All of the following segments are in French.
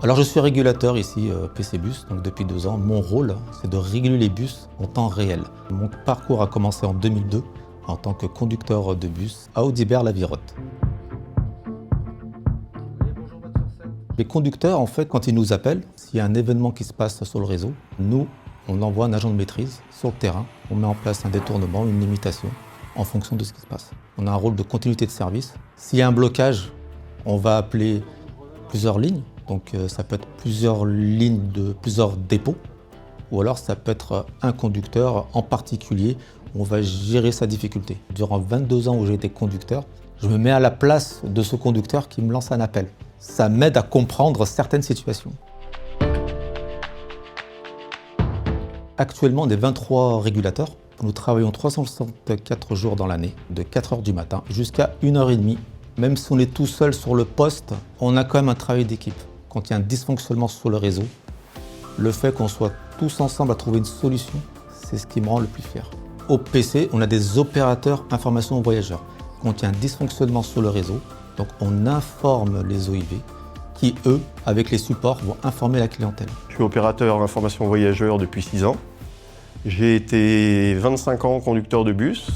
Alors je suis régulateur ici PC Bus, donc depuis 2 ans. Mon rôle, c'est de réguler les bus en temps réel. Mon parcours a commencé en 2002 en tant que conducteur de bus à Audibert-la-Virotte. Les conducteurs, en fait, quand ils nous appellent, s'il y a un événement qui se passe sur le réseau, nous, on envoie un agent de maîtrise sur le terrain. On met en place un détournement, une limitation, en fonction de ce qui se passe. On a un rôle de continuité de service. S'il y a un blocage, on va appeler plusieurs lignes. Donc ça peut être plusieurs lignes de plusieurs dépôts. Ou alors ça peut être un conducteur en particulier. On va gérer sa difficulté. Durant 22 ans où j'ai été conducteur, je me mets à la place de ce conducteur qui me lance un appel. Ça m'aide à comprendre certaines situations. Actuellement, on est 23 régulateurs. Nous travaillons 364 jours dans l'année, de 4h du matin jusqu'à 1h30. Même si on est tout seul sur le poste, on a quand même un travail d'équipe. Quand il y a un dysfonctionnement sur le réseau, le fait qu'on soit tous ensemble à trouver une solution, c'est ce qui me rend le plus fier. Au PC, on a des opérateurs information aux voyageurs. Quand il y a un dysfonctionnement sur le réseau, donc on informe les OIV qui, eux, avec les supports, vont informer la clientèle. Je suis opérateur information voyageurs depuis 6 ans. J'ai été 25 ans conducteur de bus.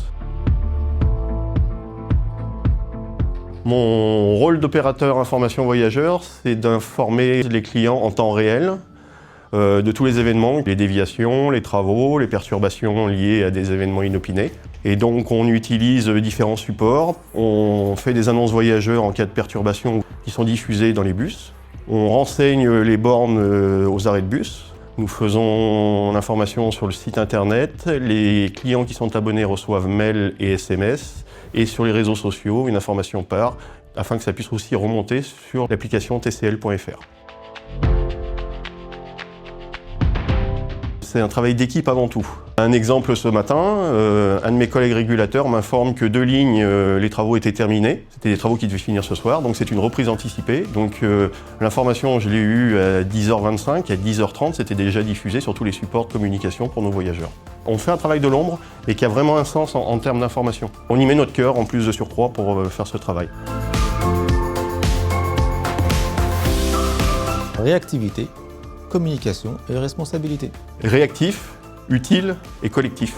Mon rôle d'opérateur information voyageur, c'est d'informer les clients en temps réel de tous les événements, les déviations, les travaux, les perturbations liées à des événements inopinés. Et donc on utilise différents supports. On fait des annonces voyageurs en cas de perturbation qui sont diffusées dans les bus. On renseigne les bornes aux arrêts de bus. Nous faisons l'information sur le site internet. Les clients qui sont abonnés reçoivent mail et SMS. Et sur les réseaux sociaux, une information part, afin que ça puisse aussi remonter sur l'application tcl.fr. C'est un travail d'équipe avant tout. Un exemple ce matin, un de mes collègues régulateurs m'informe que 2 lignes, les travaux étaient terminés. C'était des travaux qui devaient finir ce soir, donc c'est une reprise anticipée. Donc l'information, je l'ai eue à 10h25, à 10h30, c'était déjà diffusé sur tous les supports de communication pour nos voyageurs. On fait un travail de l'ombre et qui a vraiment un sens en termes d'information. On y met notre cœur en plus de surcroît pour faire ce travail. Réactivité, communication et responsabilité. Réactif, utile et collectif.